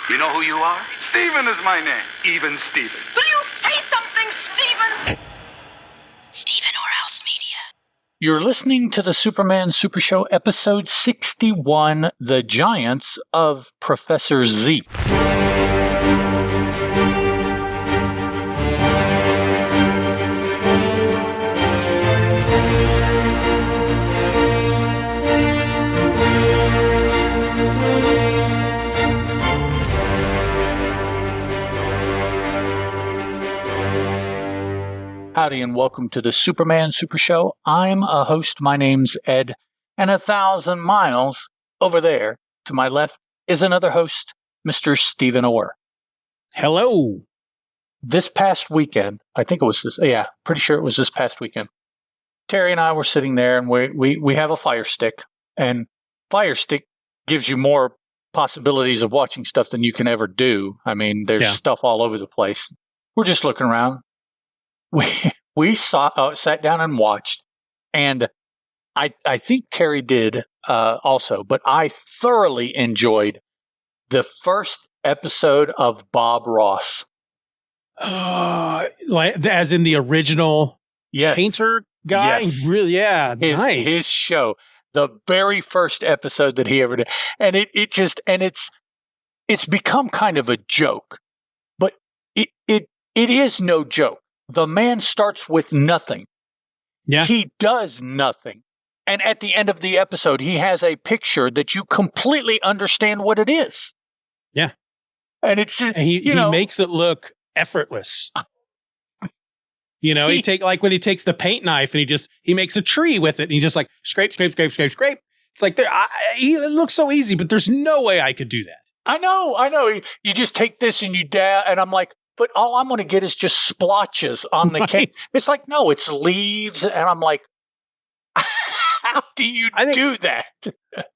You know who you are? Steeven is my name. Even Steeven. Will you say something, Steeven? Steeven Orhouse Media. You're listening to the Superman Super Show, episode 61, The Giants of Professor Zee. Howdy and welcome to the Superman Super Show. I'm a host. My name's Ed, and 1,000 miles over there to my left is another host, Mr. Steeven Orr. Hello. This past weekend, I think it was this, pretty sure it was this past weekend, Terry and I were sitting there and we have a Fire Stick, and Fire Stick gives you more possibilities of watching stuff than you can ever do. I mean, there's stuff all over the place. We're just looking around. We sat down and watched, and I think Terry did also, but I thoroughly enjoyed the first episode of Bob Ross. Like as in the original painter guy? Yes. Really? Yeah. Nice. His show, the very first episode that he ever did. And it's become kind of a joke, but it is no joke. The man starts with nothing. Yeah. He does nothing. And at the end of the episode, he has a picture that you completely understand what it is. Yeah. And it's just, and he makes it look effortless. He when he takes the paint knife and he makes a tree with it and he just like scrape. It's like it looks so easy, but there's no way I could do that. I know. You just take this and you dab, and I'm like, but all I'm going to get is just splotches on the cake. It's like, no, it's leaves. And I'm like, how do you do that?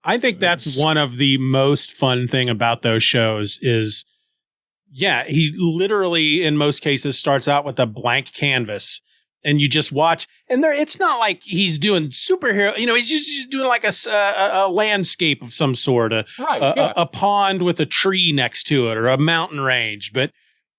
I think that's one of the most fun thing about those shows is, he literally, in most cases, starts out with a blank canvas. And you just watch. And it's not like he's doing superhero. He's just doing like a landscape of some sort. A pond with a tree next to it or a mountain range. But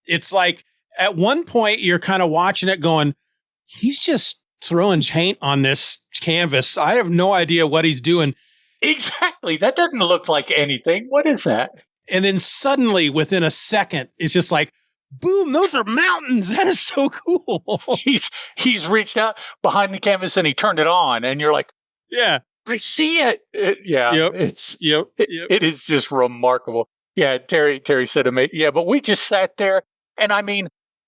it's like at one point you're kind of watching it going, he's just throwing paint on this canvas. I have no idea what he's doing. Exactly. That doesn't look like anything. What is that? And then suddenly within a second, it's just like, boom, those are mountains. That is so cool. He's reached out behind the canvas and he turned it on and you're like, yeah, I see it. Yep. It is just remarkable. Yeah. Terry said to me, but we just sat there. And I mean,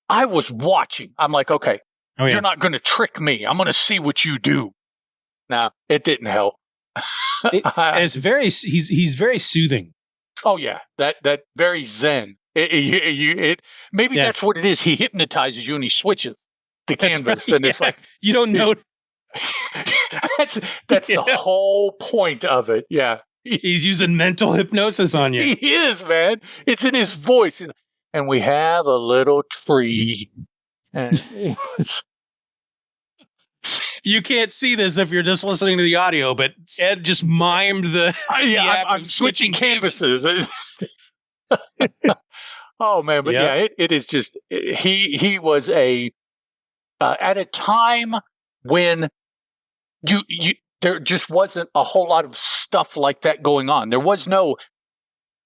I was watching. I'm like, okay, You're not going to trick me. I'm going to see what you do. Now, it didn't help. He's very soothing. Oh yeah, that very zen. Maybe that's what it is. He hypnotizes you and he switches the canvas, and it's like you don't know. That's the whole point of it. Yeah, he's using mental hypnosis on you. He is, man. It's in his voice. And we have a little tree. And you can't see this if you're just listening to the audio, but Ed just mimed I'm switching canvases. Oh man, but it is just he was at a time when you there just wasn't a whole lot of stuff like that going on. There was no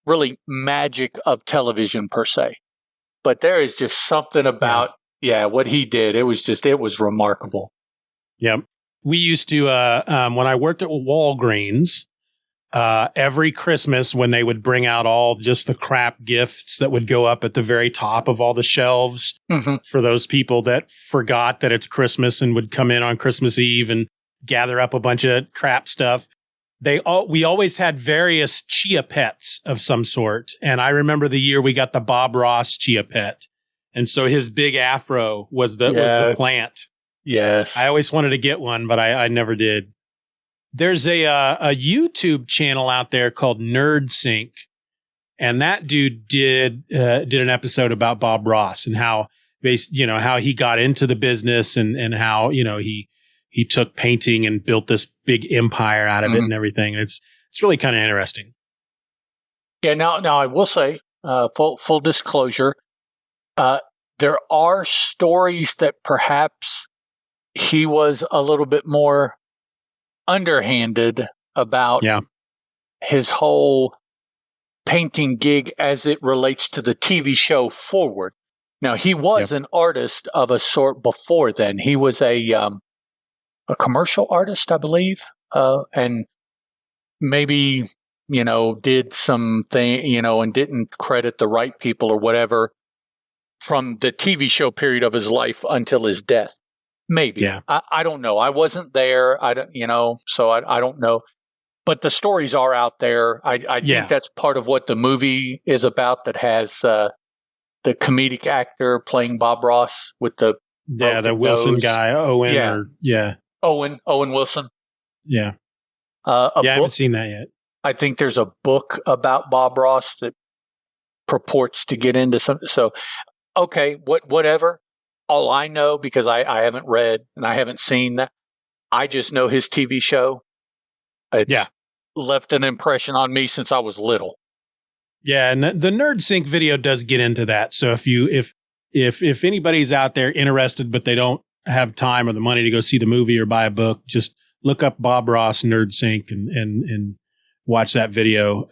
really magic of television per se, but there is just something about what he did. It was remarkable. Yep. We used to when I worked at Walgreens, every Christmas when they would bring out all just the crap gifts that would go up at the very top of all the shelves for those people that forgot that it's Christmas and would come in on Christmas Eve and gather up a bunch of crap stuff. We always had various Chia Pets of some sort. And I remember the year we got the Bob Ross Chia Pet. And so his big afro was the plant. Yes. I always wanted to get one, but I never did. There's a YouTube channel out there called Nerd Sync. And that dude did an episode about Bob Ross and how he got into the business and how, he took painting and built this big empire out of it and everything. It's really kind of interesting. Yeah. Now I will say full disclosure. There are stories that perhaps he was a little bit more underhanded about his whole painting gig as it relates to the TV show forward. Now, he was an artist of a sort before then. He was a commercial artist, I believe, and maybe, did something, and didn't credit the right people or whatever from the TV show period of his life until his death. Maybe. Yeah. I don't know. I wasn't there. So I don't know. But the stories are out there. I think that's part of what the movie is about, that has the comedic actor playing Bob Ross with the Wilson nose. guy, Owen. Owen Wilson. Yeah. I haven't seen that yet. I think there's a book about Bob Ross that purports to get into something. So, okay, whatever. All I know, because I haven't read and I haven't seen that, I just know his TV show. It's left an impression on me since I was little. Yeah, and the Nerd Sync video does get into that. So if anybody's out there interested, but they don't have time or the money to go see the movie or buy a book, just look up Bob Ross Nerd Sync and watch that video.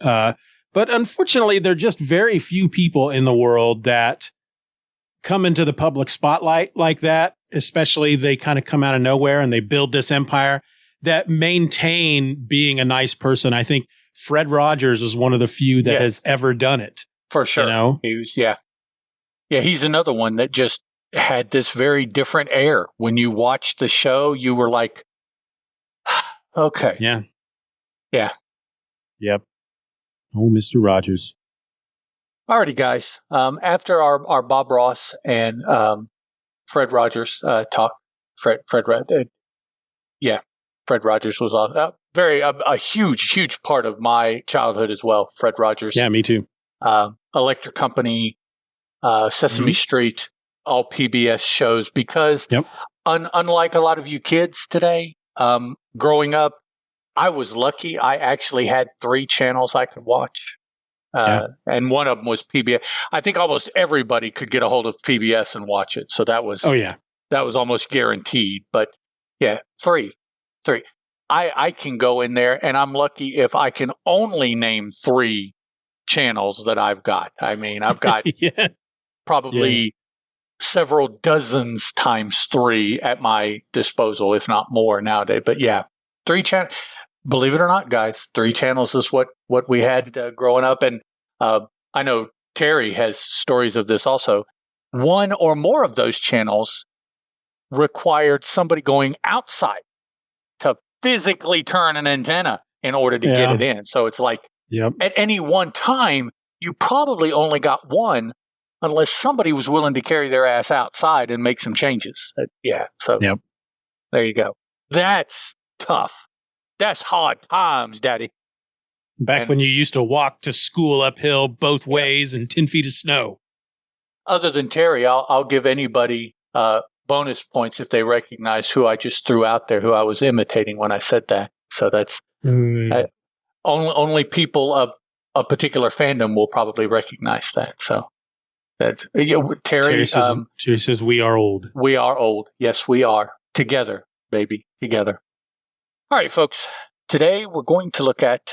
But unfortunately, there are just very few people in the world that come into the public spotlight like that. Especially they kind of come out of nowhere and they build this empire that maintain being a nice person. I think Fred Rogers is one of the few that has ever done it. For sure. He was, he's another one that just had this very different air. When you watched the show, you were like, okay. Yeah. Yeah. Yep. Oh, Mr. Rogers. Alrighty, guys. After our Bob Ross and Fred Rogers talk, Fred Rogers was on a huge part of my childhood as well. Fred Rogers. Yeah, me too. Electric Company, Sesame Street, all PBS shows. Because unlike a lot of you kids today, growing up, I was lucky. I actually had 3 channels I could watch. And one of them was PBS. I think almost everybody could get a hold of PBS and watch it. So that was that was almost guaranteed. But 3. I can go in there, and I'm lucky if I can only name 3 channels that I've got. I mean, I've got probably several dozens times 3 at my disposal, if not more nowadays. But 3 channels. Believe it or not, guys, 3 channels is what we had growing up. And I know Terry has stories of this also. 1 or more of those channels required somebody going outside to physically turn an antenna in order to get it in. So it's like at any one time, you probably only got 1 unless somebody was willing to carry their ass outside and make some changes. So there you go. That's tough. That's hard times, Daddy. Back when you used to walk to school uphill both ways in 10 feet of snow. Other than Terry, I'll give anybody bonus points if they recognize who I just threw out there, who I was imitating when I said that. So that's only people of a particular fandom will probably recognize that. So that's Terry says we are old. We are old. Yes, we are. Together, baby. Together. All right, folks. Today we're going to look at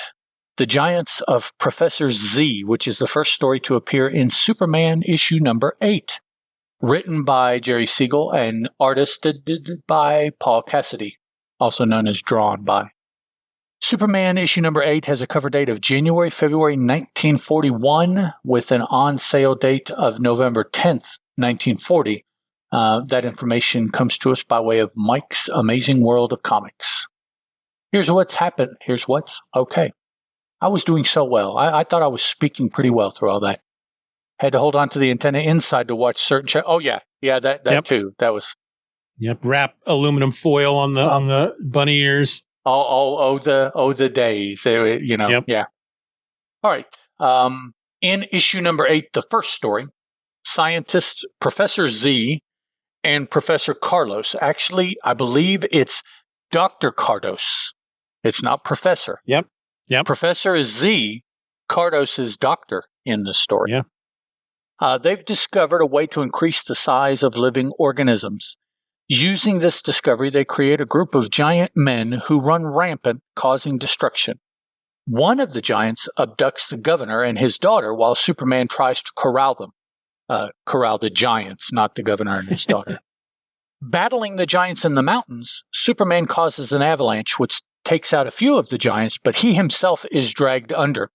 The Giants of Professor Zee, which is the first story to appear in Superman issue number 8, written by Jerry Siegel and artisted by Paul Cassidy, also known as drawn by. Superman issue number 8 has a cover date of February 1941, with an on-sale date of November 10th, 1940. That information comes to us by way of Mike's Amazing World of Comics. Here's what's happened. Here's what's okay. I was doing so well. I thought I was speaking pretty well through all that. Had to hold on to the antenna inside to watch certain shows. That too. That was. Wrap aluminum foil on the bunny ears. The days. Yeah. All right. In issue number 8, the first story, scientists Professor Zee and Professor Cardos. Actually, I believe it's Dr. Cardos. It's not Professor. Yep. Professor is Zee. Cardos is Doctor in the story. Yeah. They've discovered a way to increase the size of living organisms. Using this discovery, they create a group of giant men who run rampant, causing destruction. One of the giants abducts the governor and his daughter while Superman tries to corral them. Corral the giants, not the governor and his daughter. Battling the giants in the mountains, Superman causes an avalanche which takes out a few of the giants, but he himself is dragged under.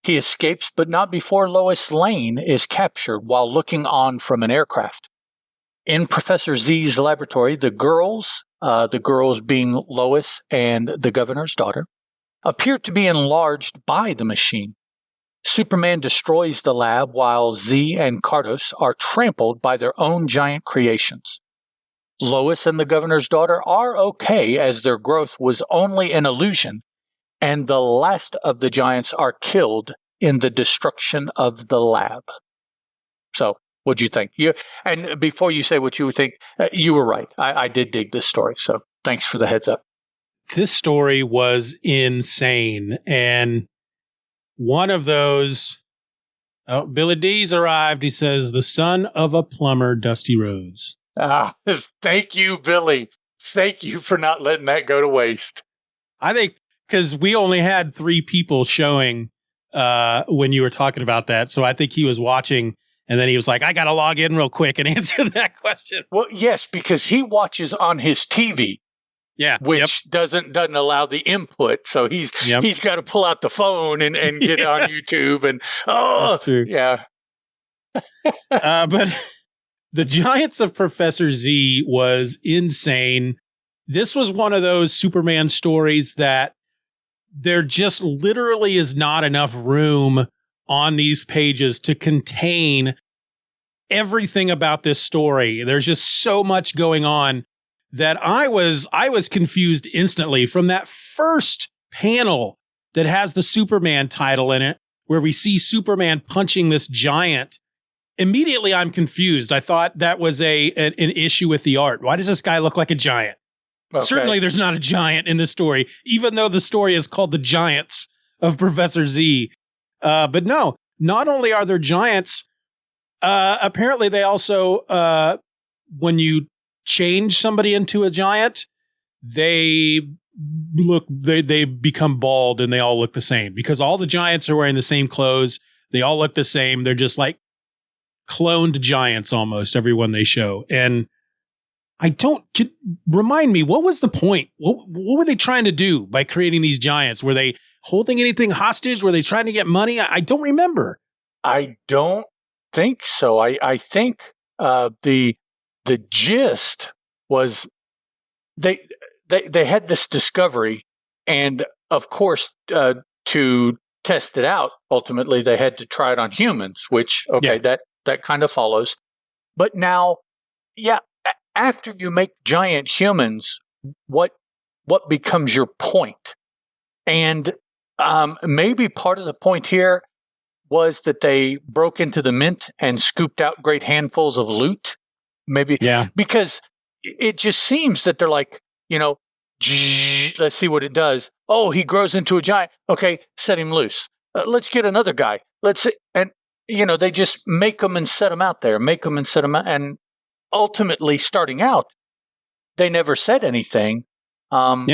He escapes, but not before Lois Lane is captured while looking on from an aircraft. In Professor Zee's laboratory, the girls being Lois and the governor's daughter, appear to be enlarged by the machine. Superman destroys the lab while Zee and Cardos are trampled by their own giant creations. Lois and the governor's daughter are okay as their growth was only an illusion, and the last of the giants are killed in the destruction of the lab. So, what'd you think? And before you say what you would think, you were right. I did dig this story, so thanks for the heads up. This story was insane. And one of those, Billy D's arrived. He says, the son of a plumber, Dusty Rhodes. Thank you, Billy. Thank you for not letting that go to waste. I think because we only had 3 people showing when you were talking about that. So I think he was watching and then he was like, I got to log in real quick and answer that question. Well, yes, because he watches on his TV. Yeah, which doesn't allow the input, so he's got to pull out the phone and get on YouTube and That's true. Yeah. But the Giants of Professor Zee was insane. This was one of those Superman stories that there just literally is not enough room on these pages to contain everything about this story. There's just so much going on that I was confused instantly from that first panel that has the Superman title in it, where we see Superman punching this giant. Immediately, I'm confused. I thought that was an issue with the art. Why does this guy look like a giant? Okay. Certainly, there's not a giant in this story, even though the story is called The Giants of Professor Zee. But no, not only are there giants, apparently they also, when you change somebody into a giant, they become bald and they all look the same because all the giants are wearing the same clothes. They all look the same. They're just like cloned giants almost, everyone they show. And remind me, what was the point? What were they trying to do by creating these giants? Were they holding anything hostage? Were they trying to get money? I don't remember. I don't think so. I think the gist was they had this discovery, and of course, to test it out, ultimately they had to try it on humans, which, that kind of follows. But now, after you make giant humans, what becomes your point? And maybe part of the point here was that they broke into the mint and scooped out great handfuls of loot. Maybe, because it just seems that they're like, let's see what it does. Oh, he grows into a giant. Okay, set him loose. Let's get another guy. Let's see. And, they just make them and set them out there, And ultimately, starting out, they never said anything. They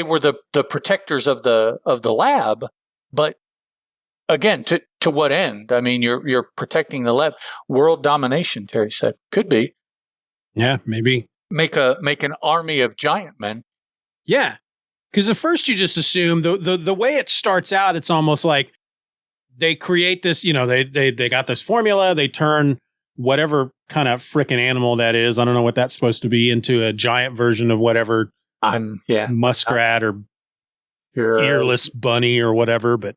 were the protectors of the lab, but again, to what end? I mean, you're protecting the lab. World domination, Terry said. Could be. Yeah, maybe. Make an army of giant men. Yeah. Because at first you just assume the way it starts out, it's almost like they create this, they got this formula, they turn whatever kind of frickin' animal that is, I don't know what that's supposed to be, into a giant version of whatever muskrat or earless bunny or whatever, but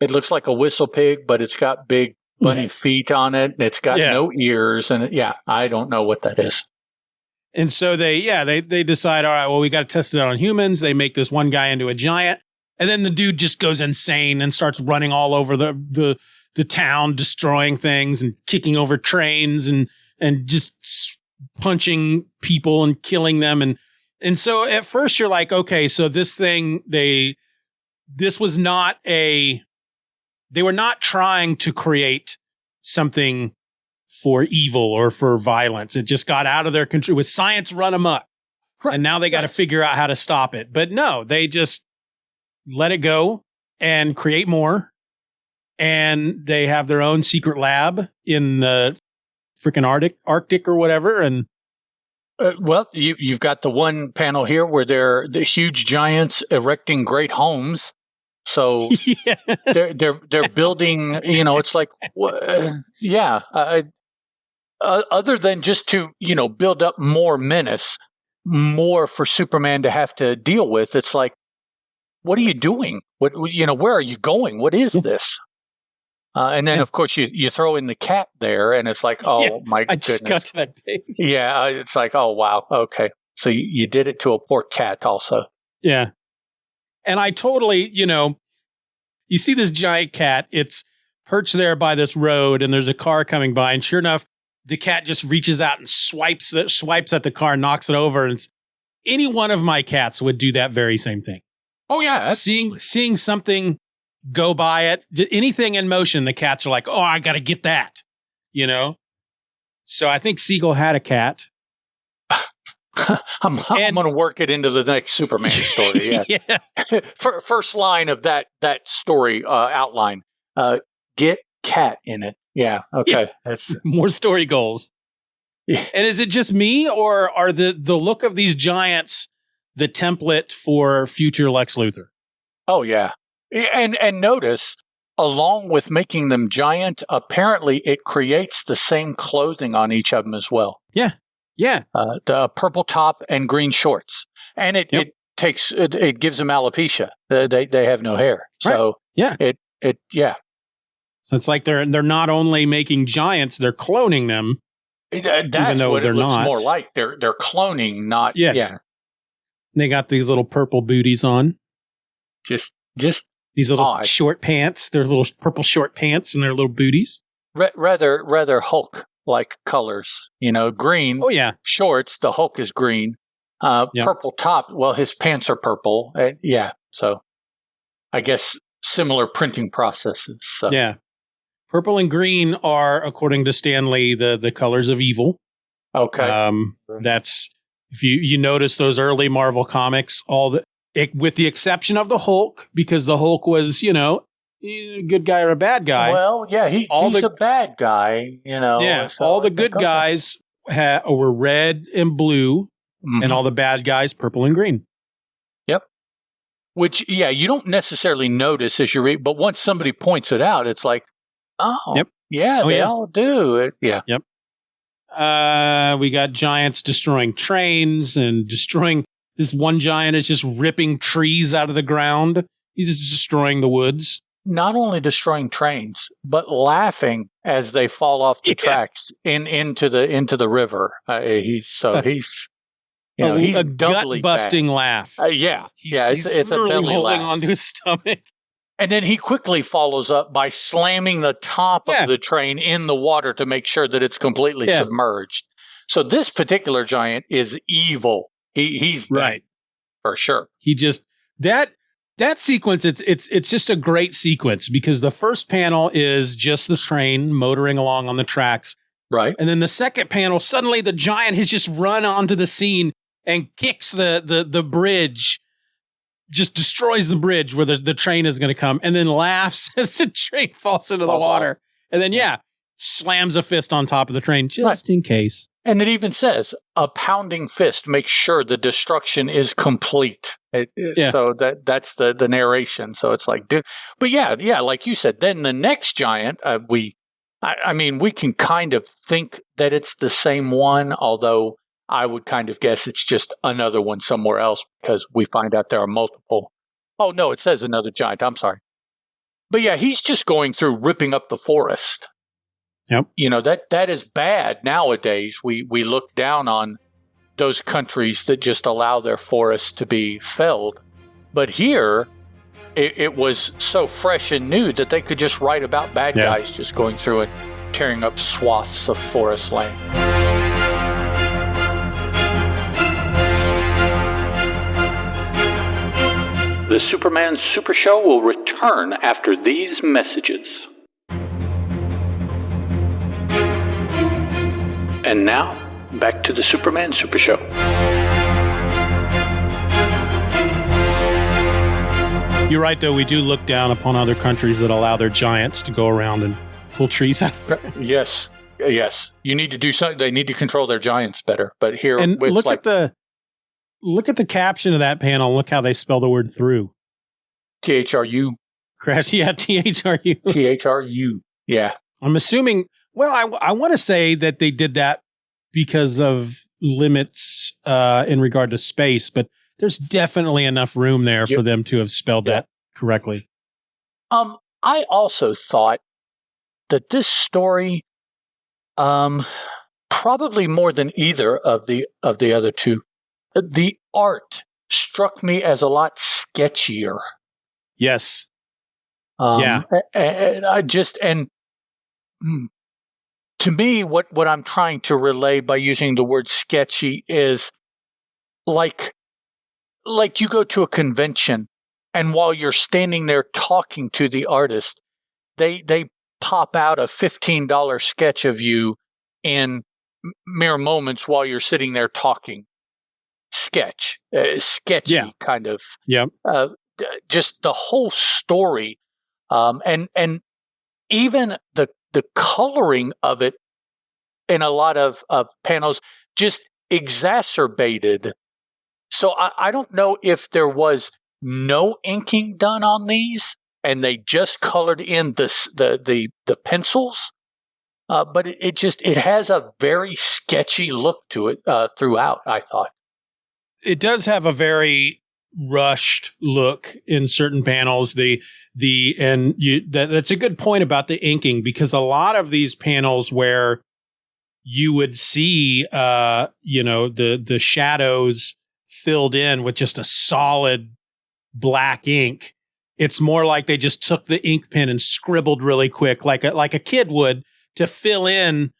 it looks like a whistle pig, but it's got big bunny feet on it, and it's got no ears, and I don't know what that is. And so they decide, all right, well, we got to test it out on humans. They make this one guy into a giant, and then the dude just goes insane and starts running all over the town, destroying things and kicking over trains and just punching people and killing them. And so at first you're like, okay, so this thing, this was not a they were not trying to create something for evil or for violence. It just got out of their control. With science run amok. Right. And now they got to figure out how to stop it. But no, they just let it go and create more. And they have their own secret lab in the freaking Arctic or whatever. And well, you've got the one panel here where they're the huge giants erecting great homes. So yeah. they're building, it's like, other than just to, build up more menace, more for Superman to have to deal with. It's like, what are you doing? Where are you going? What is this? And then, of course, you throw in the cat there, and it's like, oh, my goodness. I just got to that page. Yeah, it's like, oh, wow, okay. So you did it to a poor cat also. Yeah. And I totally, you see this giant cat, it's perched there by this road, and there's a car coming by, and sure enough, the cat just reaches out and swipes at the car, knocks it over, and any one of my cats would do that very same thing. Oh, yeah. Seeing something go by it, anything in motion, the cats are like, oh, I got to get that, So I think Siegel had a cat. I'm going to work it into the next Superman story. Yeah. Yeah. First line of that story outline, get cat in it. Yeah. Okay. Yeah. That's more story goals. Yeah. And is it just me, or are the look of these giants the template for future Lex Luthor? Oh, yeah. And notice, along with making them giant, apparently it creates the same clothing on each of them as well. Yeah. Yeah. The purple top and green shorts. And it gives them alopecia. They have no hair. So yeah. Yeah. So it's like they're not only making giants, they're cloning them. That's even though what they're it looks not. more like. They're cloning, not yeah. They got these little purple booties on. Just these little odd. Short pants. They're little purple short pants and their little booties. Rather Hulk-like colors. Green. Oh yeah. Shorts. The Hulk is green. Purple top. Well, his pants are purple. Yeah. So, I guess similar printing processes. So. Yeah. Purple and green are, according to Stan Lee, the colors of evil. Okay. That's if you notice those early Marvel comics, with the exception of the Hulk, because the Hulk was, a good guy or a bad guy. Well, yeah, he's a bad guy, Yeah, so all the good guys were red and blue, mm-hmm. and all the bad guys purple and green. Yep. Which, yeah, you don't necessarily notice as you read, but once somebody points it out, it's like, oh, yep. Yeah, they all do. Yeah. Yep. We got giants destroying trains and destroying. This one giant is just ripping trees out of the ground. He's just destroying the woods. Not only destroying trains, but laughing as they fall off the tracks into the river. He's a doubly gut-busting laugh. He's it's a belly holding laugh. onto his stomach. And then he quickly follows up by slamming the top of the train in the water to make sure that it's completely submerged. So this particular giant is evil. He's right for sure. He just that sequence. It's just a great sequence because the first panel is just the train motoring along on the tracks, right? And then the second panel, suddenly the giant has just run onto the scene and kicks the bridge. Just destroys the bridge where the train is going to come, and then laughs as the train falls into the water. And then, slams a fist on top of the train just in case. And it even says, a pounding fist makes sure the destruction is complete. So that's the narration. So it's like, dude. But like you said, then the next giant, we can kind of think that it's the same one, although I would kind of guess it's just another one somewhere else because we find out there are multiple. Oh, no, it says another giant. I'm sorry. But yeah, he's just going through ripping up the forest. Yep. That is bad nowadays. We look down on those countries that just allow their forests to be felled. But here, it was so fresh and new that they could just write about bad guys just going through and tearing up swaths of forest land. The Superman Super Show will return after these messages. And now, back to the Superman Super Show. You're right, though. We do look down upon other countries that allow their giants to go around and pull trees out of the ground. Yes. You need to do something. They need to control their giants better. But here, and it's look at the caption of that panel. Look how they spell the word through. THRU. Crash. Yeah, THRU. THRU. Yeah. I'm assuming. Well, I want to say that they did that because of limits in regard to space, but there's definitely enough room there for them to have spelled that correctly. I also thought that this story, probably more than either of the other two, the art struck me as a lot sketchier. Yes. To me, what I'm trying to relay by using the word sketchy is like you go to a convention, and while you're standing there talking to the artist, they pop out a $15 sketch of you in mere moments while you're sitting there talking. Sketchy kind of. Yeah. Just the whole story, and even the coloring of it in a lot of panels just exacerbated. So I don't know if there was no inking done on these and they just colored in the pencils, but it has a very sketchy look to it throughout, I thought. It does have a very rushed look in certain panels. That's a good point about the inking, because a lot of these panels where you would see the shadows filled in with just a solid black ink, it's more like they just took the ink pen and scribbled really quick, like a kid would, to fill in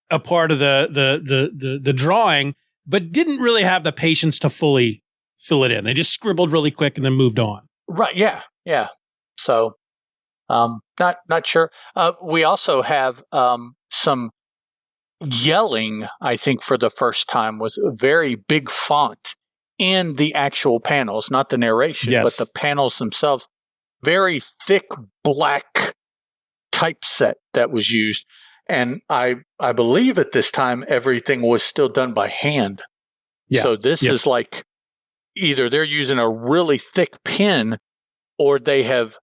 a part of the drawing, but didn't really have the patience to fully fill it in. They just scribbled really quick and then moved on. Right. Yeah. So, not sure. We also have some yelling, I think, for the first time, was a very big font in the actual panels, not the narration, but the panels themselves. Very thick black typeset that was used. And I believe at this time, everything was still done by hand. Yeah. So this is like either they're using a really thick pen or they have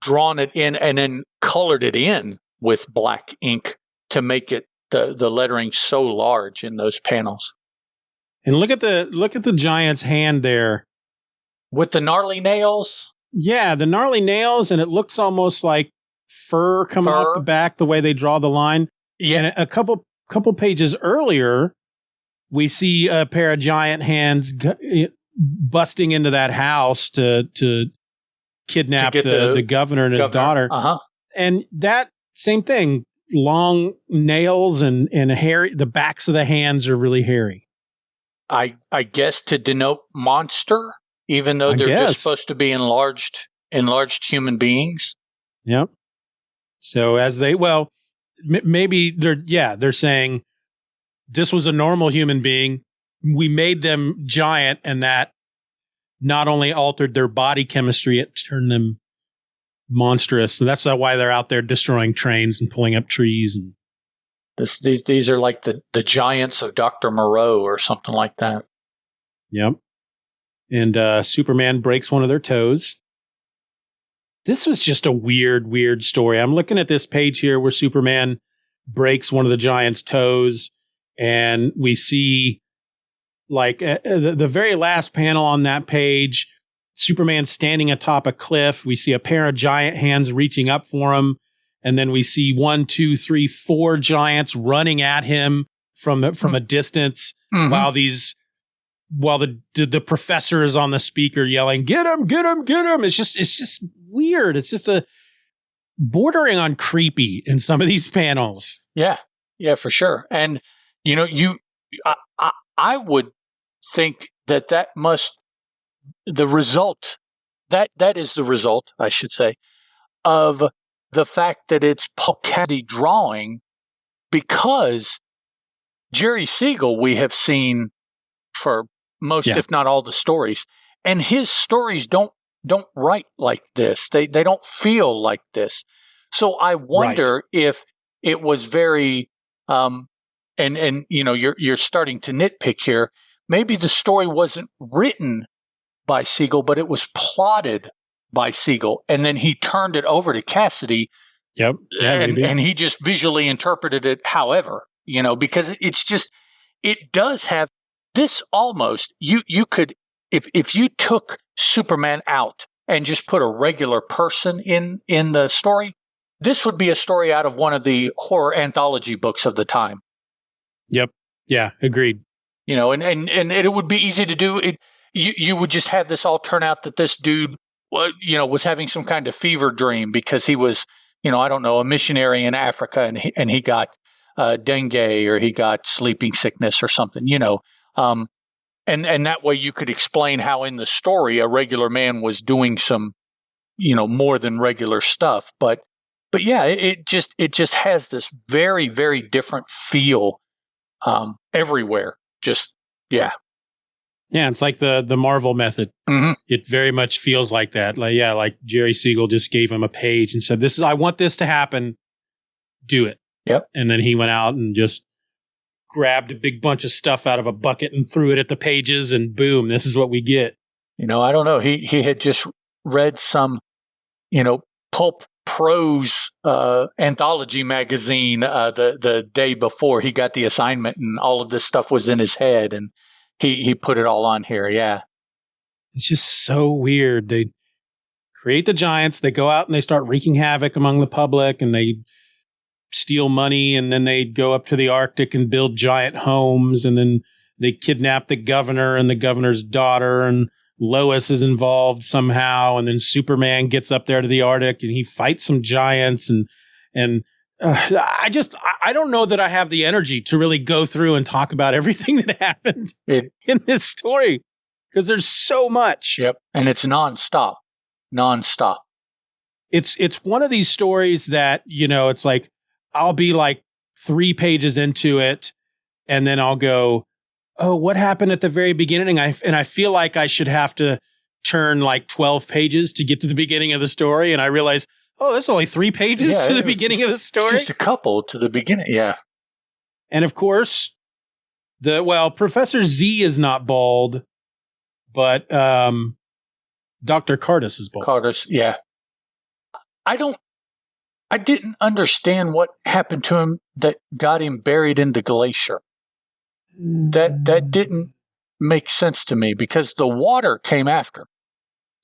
drawn it in and then colored it in with black ink to make it the lettering so large in those panels. And look at the giant's hand there with the gnarly nails. Yeah, the gnarly nails, and it looks almost like fur coming off the back the way they draw the line. Yeah, and a couple pages earlier, we see a pair of giant hands busting into that house to kidnap the governor and his daughter. And that same thing, long nails and hairy. The backs of the hands are really hairy. I guess to denote monster, even though they're just supposed to be enlarged human beings. Yep. So maybe they're saying this was a normal human being. We made them giant, and that not only altered their body chemistry, it turned them monstrous. So that's why they're out there destroying trains and pulling up trees. And these are like the giants of Dr. Moreau or something like that. Yep. And Superman breaks one of their toes. This was just a weird story. I'm looking at this page here where Superman breaks one of the giant's toes, and we see the very last panel on that page, Superman standing atop a cliff. We see a pair of giant hands reaching up for him. And then we see 1, 2, 3, 4 giants running at him from a distance, while the professor is on the speaker yelling, "Get him, get him, get him." It's just weird. It's just bordering on creepy in some of these panels. Yeah, for sure. And I would think that must, the result that is the result, I should say, of the fact that it's Paul Kennedy drawing, because Jerry Siegel we have seen for most, if not all, the stories, and his stories don't write like this. They don't feel like this. So I wonder if it was very and you're starting to nitpick here. Maybe the story wasn't written by Siegel, but it was plotted by Siegel, and then he turned it over to Cassidy. Yep. Yeah, and he just visually interpreted it however, because it does have this almost, you could, if you took Superman out and just put a regular person in the story, this would be a story out of one of the horror anthology books of the time. Yep. Yeah, agreed. And it would be easy to do. You would just have this all turn out that this dude, was having some kind of fever dream because he was, I don't know, a missionary in Africa, and he got dengue, or he got sleeping sickness or something, and that way you could explain how in the story a regular man was doing some, more than regular stuff. But yeah, it just has this very, very different feel everywhere. Just, yeah. Yeah, it's like the Marvel method. Mm-hmm. It very much feels like that. Like Jerry Siegel just gave him a page and said, I want this to happen. Do it. Yep. And then he went out and just grabbed a big bunch of stuff out of a bucket and threw it at the pages, and boom, this is what we get. I don't know. He had just read some, pulp prose anthology magazine the day before he got the assignment, and all of this stuff was in his head, and he put it all on here. Yeah. It's just so weird. They create the Giants, they go out and they start wreaking havoc among the public, and they steal money, and then they go up to the Arctic and build giant homes, and then they kidnap the governor and the governor's daughter, and Lois is involved somehow, and then Superman gets up there to the Arctic and he fights some giants, and I don't know that I have the energy to really go through and talk about everything that happened in this story, because there's so much. Yep, and it's nonstop. It's one of these stories that, it's like I'll be like 3 pages into it, and then I'll go, oh, what happened at the very beginning? And I feel like I should have to turn like 12 pages to get to the beginning of the story. And I realize, oh, there's only 3 pages to the beginning of the story. Just a couple to the beginning. Yeah. And of course, Professor Zee is not bald, but Dr. Cardos is bald. Cardos, yeah. I didn't understand what happened to him that got him buried in the glacier. That didn't make sense to me, because the water came after.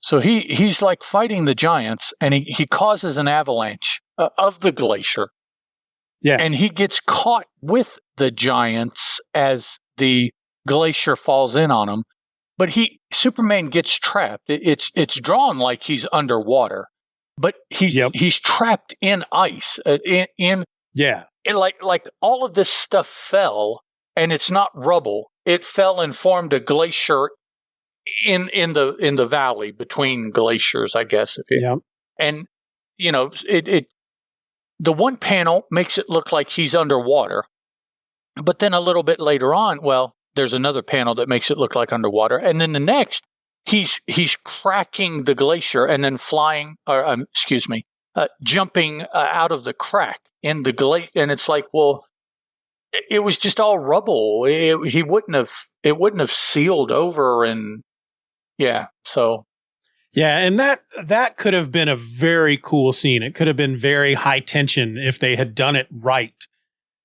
So he's like fighting the giants, and he causes an avalanche of the glacier. Yeah. And he gets caught with the giants as the glacier falls in on him. But Superman gets trapped. It's drawn like he's underwater, but he's trapped in ice. Like all of this stuff fell. And it's not rubble. It fell and formed a glacier in the valley between glaciers, I guess. And the one panel makes it look like he's underwater, but then a little bit later on, there's another panel that makes it look like underwater, and then the next, he's cracking the glacier and then jumping out of the crack in the glacier, and it's like, it was just all rubble. It wouldn't have sealed over, and so. Yeah, and that could have been a very cool scene. It could have been very high tension if they had done it right.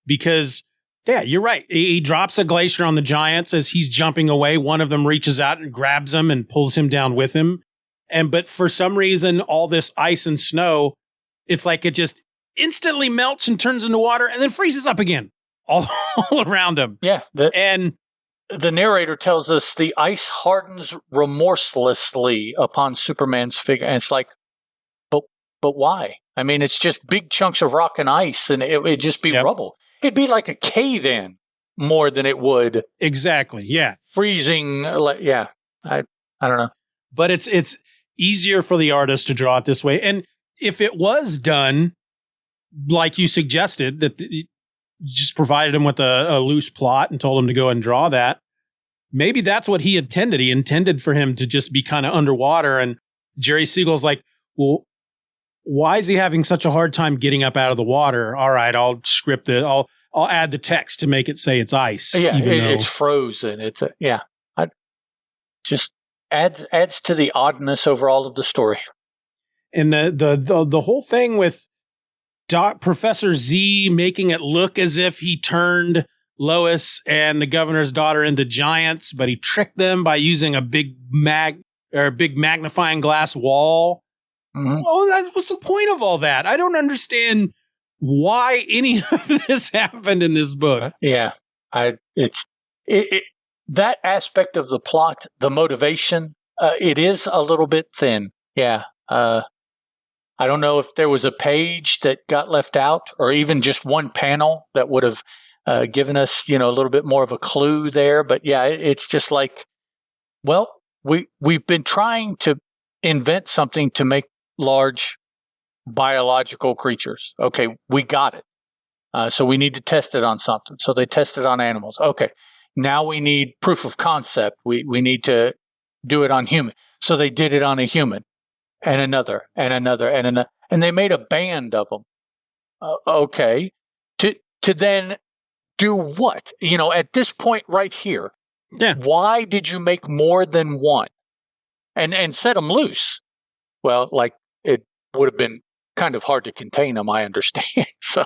Because, you're right. He drops a glacier on the giants as he's jumping away. One of them reaches out and grabs him and pulls him down with him. But for some reason, all this ice and snow, it's like it just instantly melts and turns into water and then freezes up again. All around him. Yeah. And the narrator tells us the ice hardens remorselessly upon Superman's figure. And it's like, but why? I mean, it's just big chunks of rock and ice, and it'd just be rubble. It'd be like a cave in more than it would. Exactly. Yeah. Freezing. I don't know. But it's easier for the artist to draw it this way. And if it was done, like you suggested, that you just provided him with a loose plot and told him to go and draw that, maybe that's what he intended. He intended for him to just be kind of underwater. And Jerry Siegel's like, well, why is he having such a hard time getting up out of the water? All right, I'll script it. I'll add the text to make it say it's ice. Yeah, even though it's frozen. Just adds to the oddness over all of the story. And the whole thing with Professor Zee making it look as if he turned Lois and the governor's daughter into giants, but he tricked them by using a big magnifying glass wall. Mm-hmm. Well, what's the point of all that? I don't understand why any of this happened in this book. Yeah, that aspect of the plot, the motivation, it is a little bit thin. Yeah. I don't know if there was a page that got left out or even just one panel that would have given us, a little bit more of a clue there. But yeah, it's just like, well, we've been trying to invent something to make large biological creatures. Okay, we got it. So we need to test it on something. So they tested on animals. Okay, now we need proof of concept. We need to do it on human. So they did it on a human and another and another and another. And they made a band of them. Okay, to then do what? At this point right here, yeah. Why did you make more than one and set them loose? Well, like it would have been kind of hard to contain them, I understand. So,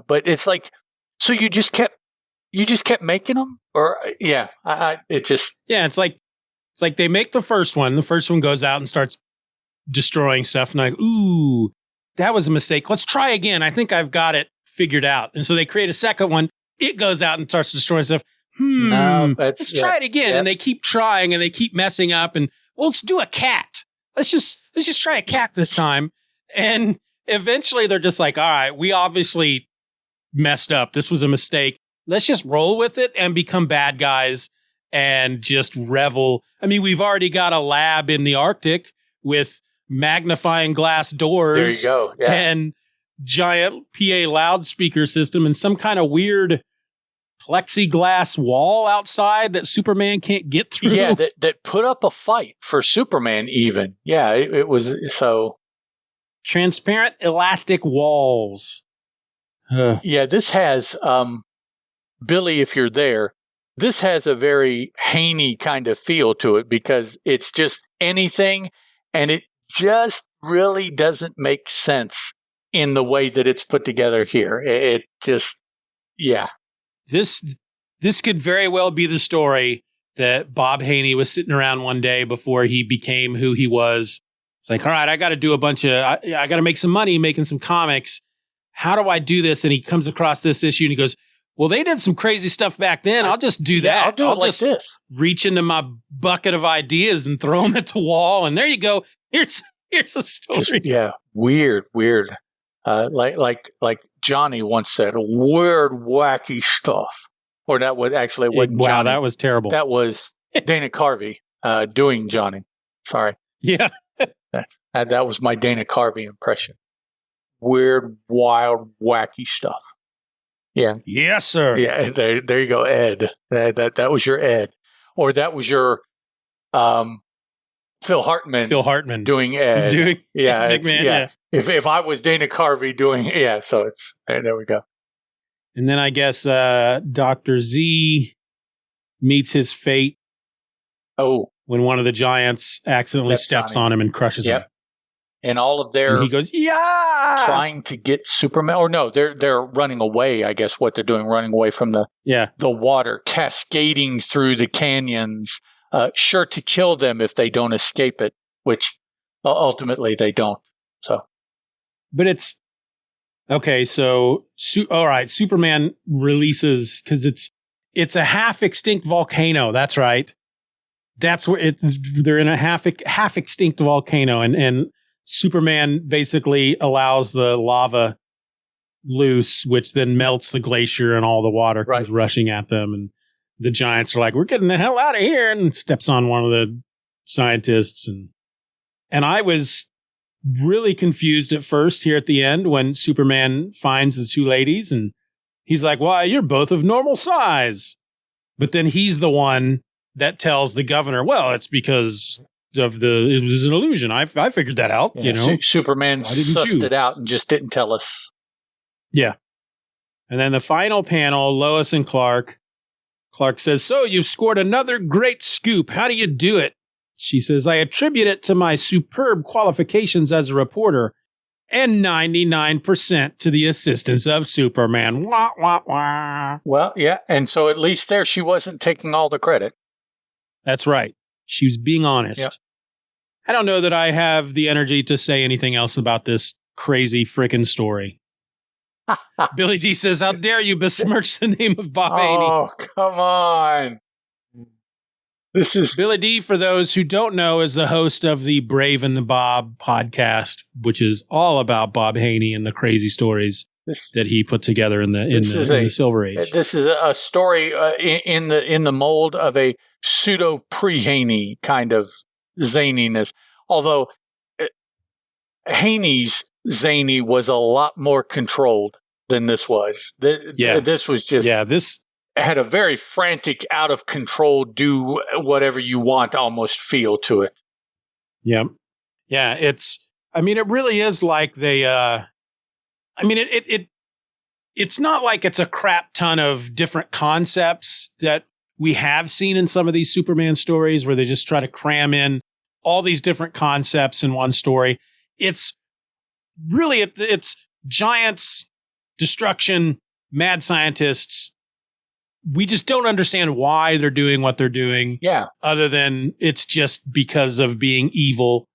but it's like, so you just kept making them, or it's like they make the first one. The first one goes out and starts destroying stuff, and like, ooh, that was a mistake. Let's try again. I think I've got it figured out. And so they create a second one. It goes out and starts destroying stuff. Let's try it again. Yep. And they keep trying and they keep messing up. And well, let's do a cat. Let's just try a cat this time. And eventually they're just like, all right, we obviously messed up. This was a mistake. Let's just roll with it and become bad guys and just revel. I mean, we've already got a lab in the Arctic with magnifying glass doors. There you go. Yeah. And giant PA loudspeaker system and some kind of weird plexiglass wall outside that Superman can't get through. Yeah, that put up a fight for Superman even. Yeah, it was so... Transparent elastic walls. Yeah, this has, Billy, if you're there, this has a very Haney kind of feel to it because it's just anything and it just really doesn't make sense in the way that it's put together here. It just, yeah. This could very well be the story that Bob Haney was sitting around one day before he became who he was. It's like, all right, I got to do I got to make some money making some comics. How do I do this? And he comes across this issue and he goes, well, they did some crazy stuff back then. I'll just do that. I'll do it like this. Reach into my bucket of ideas and throw them at the wall. And there you go. Here's a story. Just, weird. Like Johnny once said, weird, wacky stuff. Or that was actually wasn't wow, Johnny. That was terrible. That was Dana Carvey doing Johnny. Sorry. Yeah. That was my Dana Carvey impression. Weird, wild, wacky stuff. Yeah. Yes, sir. Yeah. There you go, Ed. That was your Ed, or that was your Phil Hartman. Phil Hartman doing Ed. McMahon, yeah. If I was Dana Carvey doing, so it's there we go. And then I guess Dr. Z meets his fate. Oh. When one of the giants accidentally steps on him and crushes him. And all of their... And he goes, yeah! Trying to get Superman... Or no, they're running away, I guess, what they're doing, running away from the water, cascading through the canyons, sure to kill them if they don't escape it, which ultimately they don't. So, but it's... Okay, so... all right, Superman releases... Because it's a half-extinct volcano, that's right. That's where they're in a half extinct volcano, and Superman basically allows the lava loose, which then melts the glacier, and all the water comes rushing at them. And the giants are like, "We're getting the hell out of here!" and steps on one of the scientists, and And I was really confused at first here at the end when Superman finds the two ladies and he's like, why, you're both of normal size. But then he's the one that tells the governor, well, it's because of it was an illusion. I figured that out. Yeah, Superman sussed it out and just didn't tell us. Yeah. And then the final panel, Lois and Clark. Clark says, so you've scored another great scoop. How do you do it? She says, I attribute it to my superb qualifications as a reporter and 99% to the assistance of Superman. Wah, wah, wah. Well, yeah. And so at least there she wasn't taking all the credit. That's right. She was being honest. Yep. I don't know that I have the energy to say anything else about this crazy frickin' story. Billy D says, how dare you besmirch the name of Bob Haney? Oh, come on. This is Billy D, for those who don't know, is the host of the Brave and the Bob podcast, which is all about Bob Haney and the crazy stories that he put together in the Silver Age. This is a story in the mold of a pseudo pre-Haney kind of zaniness. Although Haney's zany was a lot more controlled than this was. This was just this had a very frantic, out of control, do whatever you want almost feel to it. Yeah. Yeah. It really is like they, it's not like it's a crap ton of different concepts that we have seen in some of these Superman stories where they just try to cram in all these different concepts in one story. It's really, it's giants, destruction, mad scientists. We just don't understand why they're doing what they're doing. Yeah. Other than it's just because of being evil.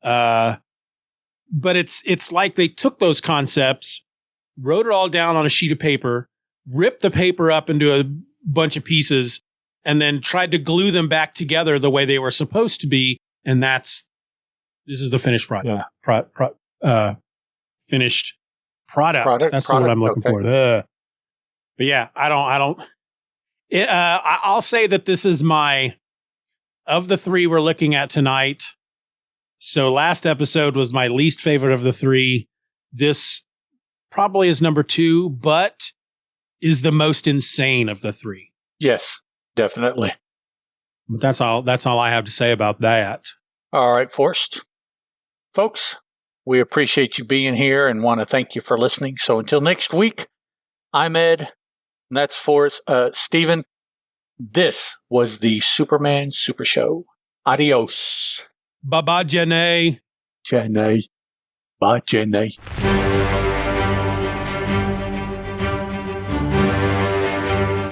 But it's like they took those concepts, wrote it all down on a sheet of paper, ripped the paper up into a bunch of pieces, and then tried to glue them back together the way they were supposed to be. And this is the finished product. Yeah. Finished product. That's the word I'm looking for. But yeah, I'll say that this is of the three we're looking at tonight. So last episode was my least favorite of the three. This probably is number 2, but is the most insane of the three. Yes, definitely. But that's all I have to say about that. All right, Forrest. Folks, we appreciate you being here and want to thank you for listening. So until next week, I'm Ed, and that's Forrest, Steeven. This was the Superman Super Show. Adios. Bye-bye, Jenny. Jenny. Bye, Jenny.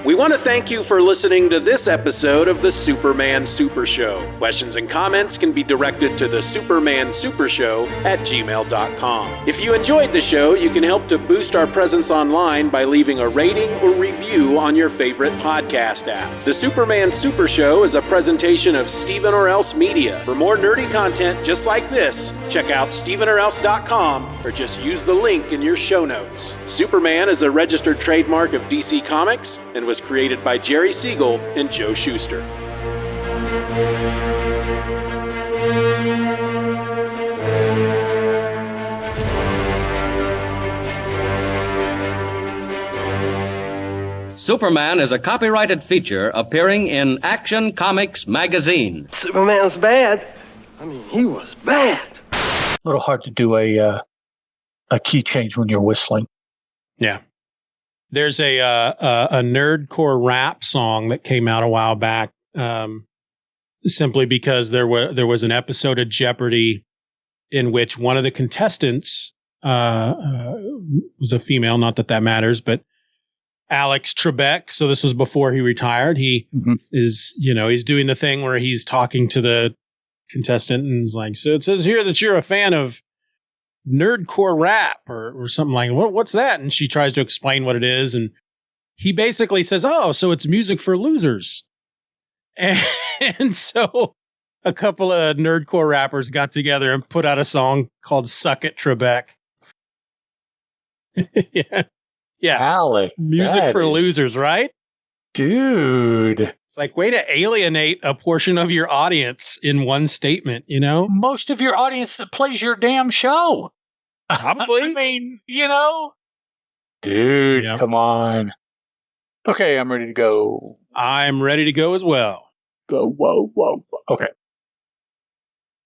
We want to thank you for listening to this episode of the Superman Super Show. Questions and comments can be directed to thesupermansupershow@gmail.com. If you enjoyed the show, you can help to boost our presence online by leaving a rating or review on your favorite podcast app. The Superman Super Show is a presentation of Steven or Else Media. For more nerdy content just like this, check out stevenorelse.com or just use the link in your show notes. Superman is a registered trademark of DC Comics and was created by Jerry Siegel and Joe Shuster. Superman is a copyrighted feature appearing in Action Comics magazine. Superman's bad. I mean, he was bad. A little hard to do a key change when you're whistling. Yeah. There's a nerdcore rap song that came out a while back, simply because there was an episode of Jeopardy in which one of the contestants was a female. Not that matters, but Alex Trebek. So this was before he retired. He is, he's doing the thing where he's talking to the contestant and is like, so it says here that you're a fan of nerdcore rap or something like, what's that? And she tries to explain what it is. And he basically says, oh, so it's music for losers. And so a couple of nerdcore rappers got together and put out a song called Suck It, Trebek. Yeah. Yeah. Alec, music for losers, right? Dude. It's like way to alienate a portion of your audience in one statement, you know? Most of your audience that plays your damn show. Probably. I mean, you know? Dude, Yep. come on. Okay, I'm ready to go. I'm ready to go as well. Go, whoa, whoa. Okay.